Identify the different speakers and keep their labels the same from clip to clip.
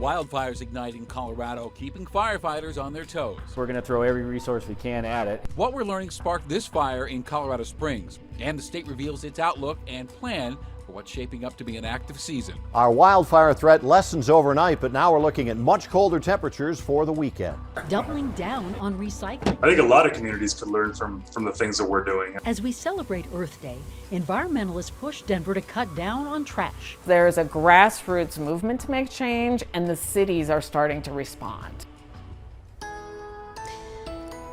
Speaker 1: Wildfires ignite in Colorado, keeping firefighters on their toes.
Speaker 2: We're going to throw every resource we can at it.
Speaker 1: What we're learning sparked this fire in Colorado Springs, and the state reveals its outlook and plan for what's shaping up to be an active season.
Speaker 3: Our wildfire threat lessens overnight, but now we're looking at much colder temperatures for the weekend.
Speaker 4: Doubling down on recycling.
Speaker 5: I think a lot of communities could learn from the things that we're doing.
Speaker 4: As we celebrate Earth Day, environmentalists push Denver to cut down on trash.
Speaker 6: There's a grassroots movement to make change, and the cities are starting to respond.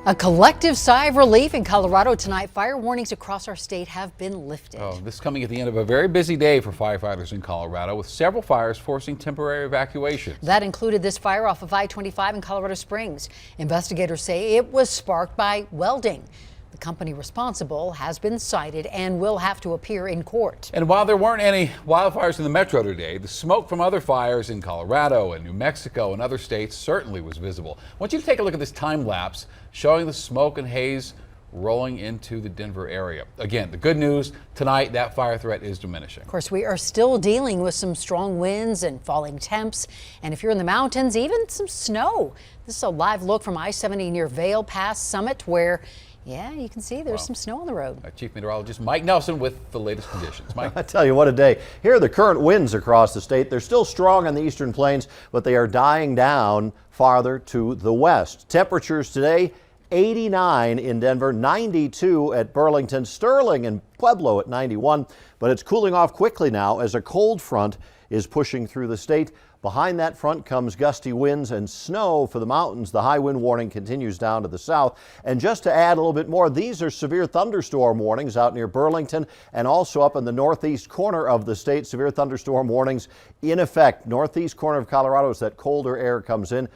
Speaker 7: A collective sigh of relief in Colorado tonight. Fire warnings across our state have been lifted.
Speaker 1: This coming at the end of a very busy day for firefighters in Colorado, with several fires forcing temporary evacuations.
Speaker 7: That included this fire off of I-25 in Colorado Springs. Investigators say it was sparked by welding. The company responsible has been cited and will have to appear in court.
Speaker 1: And while there weren't any wildfires in the metro today, the smoke from other fires in Colorado and New Mexico and other states certainly was visible. I want you to take a look at this time lapse showing the smoke and haze rolling into the Denver area. Again, the good news tonight, that fire threat is diminishing.
Speaker 7: Of course, we are still dealing with some strong winds and falling temps. And if you're in the mountains, even some snow. This is a live look from I-70 near Vail Pass Summit, where you can see there's some snow on the road.
Speaker 1: Chief Meteorologist Mike Nelson with the latest conditions. Mike.
Speaker 3: I tell you what a day. Here are the current winds across the state. They're still strong on the eastern plains, but they are dying down farther to the west. Temperatures today, 89 in Denver, 92 at Burlington, Sterling and Pueblo at 91. But it's cooling off quickly now as a cold front is pushing through the state. Behind that front comes gusty winds and snow for the mountains. The high wind warning continues down to the south. And just to add a little bit more, these are severe thunderstorm warnings out near Burlington and also up in the northeast corner of the state. Severe thunderstorm warnings in effect. Northeast corner of Colorado as that colder air comes in.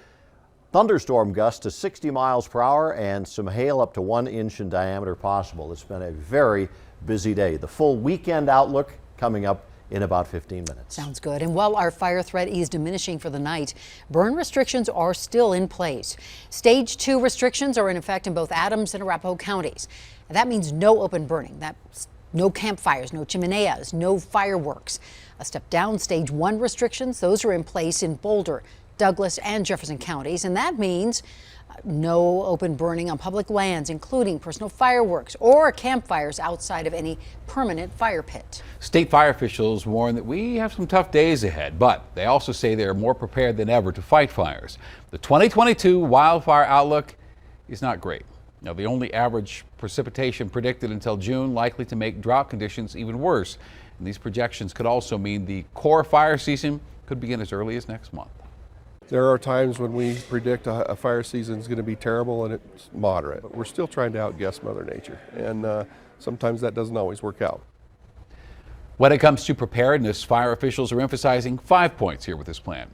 Speaker 3: Thunderstorm gusts to 60 miles per hour and some hail up to 1 inch in diameter possible. It's been a very busy day. The full weekend outlook coming up in about 15 minutes.
Speaker 7: Sounds good. And while our fire threat is diminishing for the night, burn restrictions are still in place. Stage 2 restrictions are in effect in both Adams and Arapahoe counties. And that means no open burning. That's no campfires, no chimeneas, no fireworks. A step down, Stage 1 restrictions, those are in place in Boulder, Douglas, and Jefferson counties. And that means no open burning on public lands, including personal fireworks or campfires outside of any permanent fire pit.
Speaker 1: State fire officials warn that we have some tough days ahead, but they also say they are more prepared than ever to fight fires. The 2022 wildfire outlook is not great. Now, the only average precipitation predicted until June, likely to make drought conditions even worse. And these projections could also mean the core fire season could begin as early as next month.
Speaker 8: There are times when we predict a fire season is going to be terrible and it's moderate. But we're still trying to outguess Mother Nature, and sometimes that doesn't always work out.
Speaker 1: When it comes to preparedness, fire officials are emphasizing 5 points here with this plan.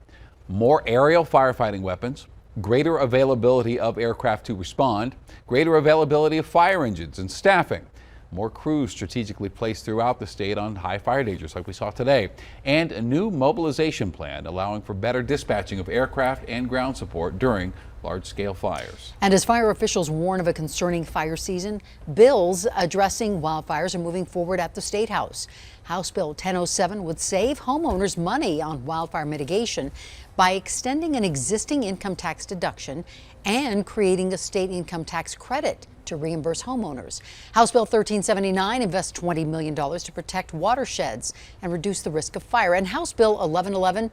Speaker 1: More aerial firefighting weapons, greater availability of aircraft to respond, greater availability of fire engines and staffing, more crews strategically placed throughout the state on high fire dangers like we saw today, and a new mobilization plan allowing for better dispatching of aircraft and ground support during large-scale fires.
Speaker 7: And as fire officials warn of a concerning fire season, bills addressing wildfires are moving forward at the State House. House Bill 1007 would save homeowners money on wildfire mitigation by extending an existing income tax deduction and creating a state income tax credit to reimburse homeowners. House Bill 1379 invests $20 million to protect watersheds and reduce the risk of fire. And House Bill 1111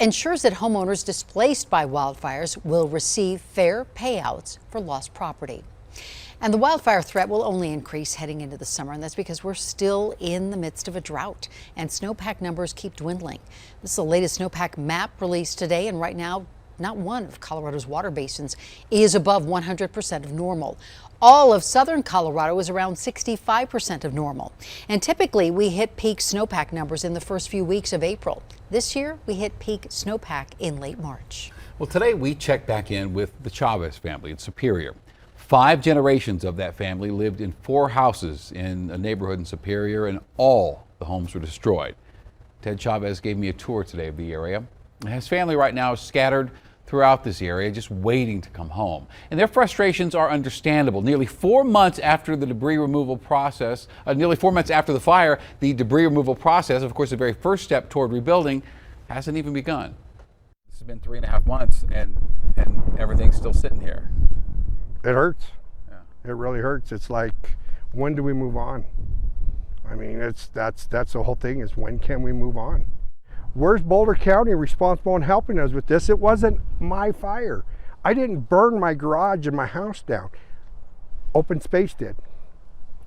Speaker 7: ensures that homeowners displaced by wildfires will receive fair payouts for lost property. And the wildfire threat will only increase heading into the summer, and that's because we're still in the midst of a drought and snowpack numbers keep dwindling. This is the latest snowpack map released today, and right now, not one of Colorado's water basins is above 100% of normal. All of southern Colorado is around 65% of normal. And typically we hit peak snowpack numbers in the first few weeks of April. This year we hit peak snowpack in late March.
Speaker 1: Well, today we checked back in with the Chavez family in Superior. 5 generations of that family lived in 4 houses in a neighborhood in Superior, and all the homes were destroyed. Ted Chavez gave me a tour today of the area. His family right now is scattered throughout this area, just waiting to come home. And their frustrations are understandable. Nearly 4 months after the debris removal process, nearly 4 months after the fire, the debris removal process, of course, the very first step toward rebuilding, hasn't even begun. It's been 3.5 months, and everything's still sitting here.
Speaker 9: It hurts.
Speaker 1: Yeah.
Speaker 9: It really hurts. It's like, when do we move on? I mean, that's the whole thing, is when can we move on? Where's Boulder County responsible in helping us with this? It wasn't my fire. I didn't burn my garage and my house down. Open Space did.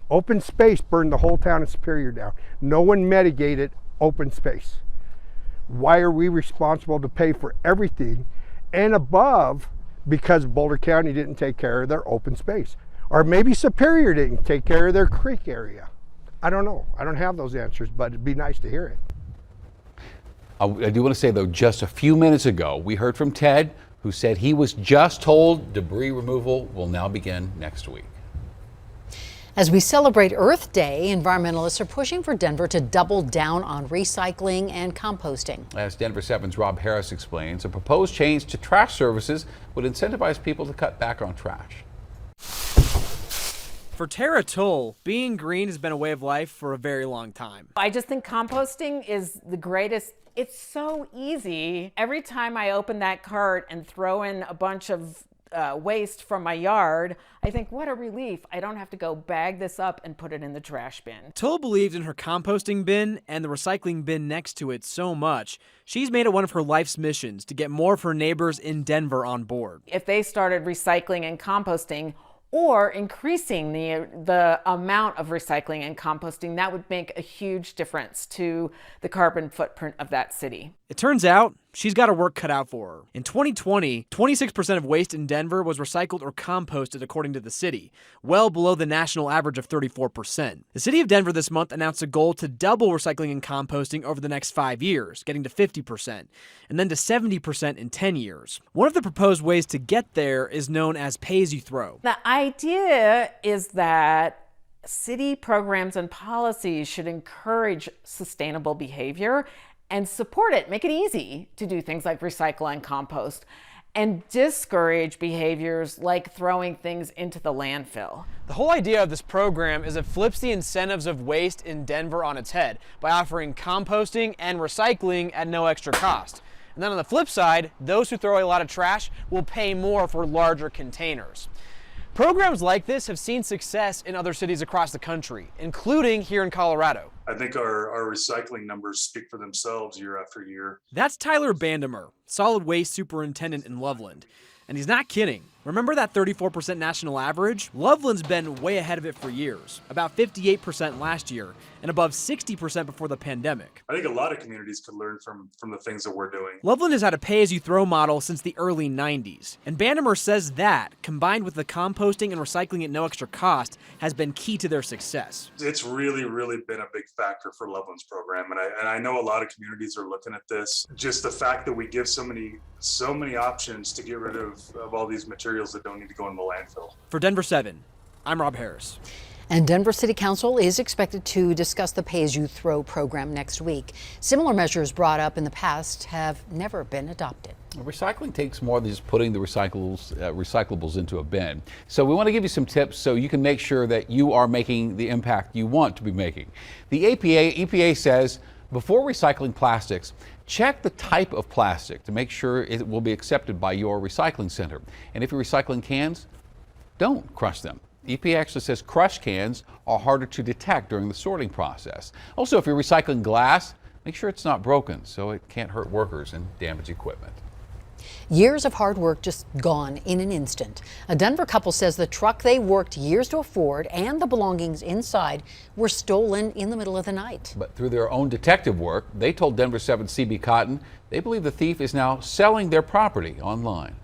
Speaker 9: Open Space burned the whole town of Superior down. No one mitigated Open Space. Why are we responsible to pay for everything and above because Boulder County didn't take care of their open space? Or maybe Superior didn't take care of their creek area. I don't know. I don't have those answers, but it'd be nice to hear it.
Speaker 1: I do want to say, though, just a few minutes ago, we heard from Ted, who said he was just told debris removal will now begin next week.
Speaker 7: As we celebrate Earth Day, environmentalists are pushing for Denver to double down on recycling and composting.
Speaker 1: As Denver 7's Rob Harris explains, a proposed change to trash services would incentivize people to cut back on trash.
Speaker 10: For Tara Toll, being green has been a way of life for a very long time.
Speaker 6: I just think composting is the greatest. It's so easy. Every time I open that cart and throw in a bunch of waste from my yard, I think, what a relief. I don't have to go bag this up and put it in the trash bin.
Speaker 10: Toll believed in her composting bin and the recycling bin next to it so much, she's made it one of her life's missions to get more of her neighbors in Denver on board.
Speaker 6: If they started recycling and composting, or increasing the amount of recycling and composting, that would make a huge difference to the carbon footprint of that city.
Speaker 10: It turns out she's got her work cut out for her. In 2020, 26% of waste in Denver was recycled or composted, according to the city, well below the national average of 34%. The city of Denver this month announced a goal to double recycling and composting over the next 5 years, getting to 50%, and then to 70% in 10 years. One of the proposed ways to get there is known as pay-as-you-throw.
Speaker 6: The idea is that city programs and policies should encourage sustainable behavior and support it, make it easy to do things like recycle and compost, and discourage behaviors like throwing things into the landfill.
Speaker 10: The whole idea of this program is it flips the incentives of waste in Denver on its head by offering composting and recycling at no extra cost. And then on the flip side, those who throw a lot of trash will pay more for larger containers. Programs like this have seen success in other cities across the country, including here in Colorado.
Speaker 5: I think our recycling numbers speak for themselves year after year.
Speaker 10: That's Tyler Bandemer, solid waste superintendent in Loveland. And he's not kidding. Remember that 34% national average? Loveland's been way ahead of it for years, about 58% last year, and above 60% before the pandemic.
Speaker 5: I think a lot of communities could learn from the things that we're doing.
Speaker 10: Loveland has had a pay-as-you-throw model since the early 90s, and Bandemer says that, combined with the composting and recycling at no extra cost, has been key to their success.
Speaker 5: It's really been a big factor for Loveland's program, and I know a lot of communities are looking at this. Just the fact that we give so many options to get rid of all these materials that don't need to go in the landfill.
Speaker 10: For Denver 7, I'm Rob Harris.
Speaker 7: And Denver City Council is expected to discuss the pay-as-you-throw program next week. Similar measures brought up in the past have never been adopted.
Speaker 1: Recycling takes more than just putting the recyclables into a bin. So we want to give you some tips so you can make sure that you are making the impact you want to be making. The EPA says before recycling plastics, check the type of plastic to make sure it will be accepted by your recycling center. And if you're recycling cans, don't crush them. EPA actually says crushed cans are harder to detect during the sorting process. Also, if you're recycling glass, make sure it's not broken so it can't hurt workers and damage equipment.
Speaker 7: Years of hard work just gone in an instant. A Denver couple says the truck they worked years to afford and the belongings inside were stolen in the middle of the night.
Speaker 1: But through their own detective work, they told Denver 7 CB Cotton they believe the thief is now selling their property online.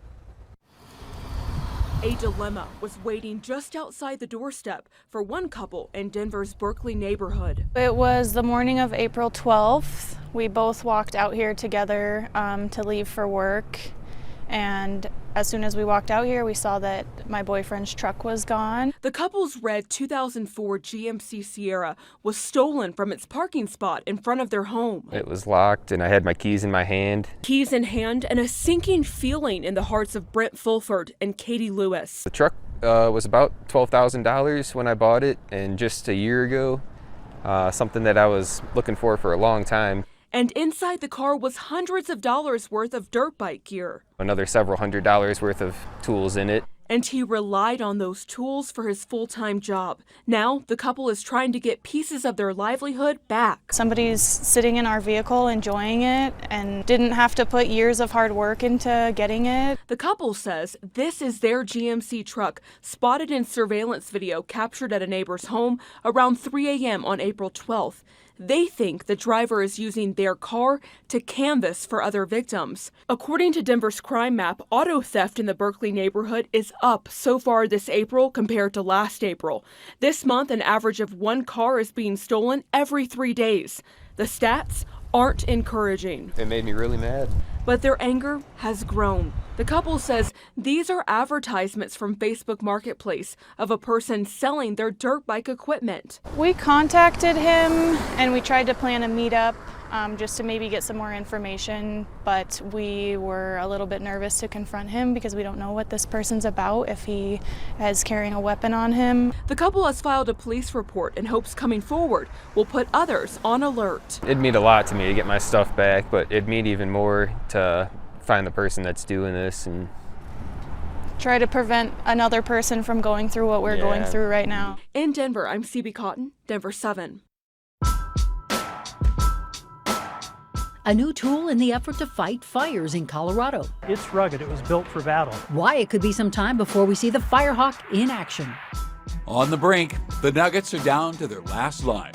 Speaker 11: A dilemma was waiting just outside the doorstep for one couple in Denver's Berkeley neighborhood.
Speaker 12: It was the morning of April 12th. We both walked out here together to leave for work. And as soon as we walked out here, we saw that my boyfriend's truck was gone.
Speaker 11: The couple's red 2004 GMC Sierra was stolen from its parking spot in front of their home.
Speaker 13: It was locked and I had my keys in my hand.
Speaker 11: Keys in hand and a sinking feeling in the hearts of Brent Fulford and Katie Lewis.
Speaker 13: The truck was about $12,000 when I bought it, and just a year ago, something that I was looking for a long time.
Speaker 11: And inside the car was hundreds of dollars worth of dirt bike gear.
Speaker 13: Another several $100s worth of tools in it.
Speaker 11: And he relied on those tools for his full-time job. Now, the couple is trying to get pieces of their livelihood back.
Speaker 12: Somebody's sitting in our vehicle enjoying it and didn't have to put years of hard work into getting it.
Speaker 11: The couple says this is their GMC truck, spotted in surveillance video captured at a neighbor's home around 3 a.m. on April 12th. They think the driver is using their car to canvass for other victims. According to Denver's crime map, auto theft in the Berkeley neighborhood is up so far this April compared to last April. This month, an average of 1 car is being stolen every 3 days. The stats aren't encouraging.
Speaker 13: It made me really mad.
Speaker 11: But their anger has grown. The couple says these are advertisements from Facebook Marketplace of a person selling their dirt bike equipment.
Speaker 12: We contacted him and we tried to plan a meetup just to maybe get some more information, but we were a little bit nervous to confront him because we don't know what this person's about, if he is carrying a weapon on him.
Speaker 11: The couple has filed a police report and hopes coming forward will put others on alert.
Speaker 13: It'd mean a lot to me to get my stuff back, but it'd mean even more to find the person that's doing this and
Speaker 12: try to prevent another person from going through what we're going through right now.
Speaker 11: In Denver, I'm CB Cotton, Denver 7.
Speaker 4: A new tool in the effort to fight fires in Colorado.
Speaker 14: It's rugged. It was built for battle.
Speaker 4: Why it could be some time before we see the Firehawk in action.
Speaker 1: On the brink, the Nuggets are down to their last line.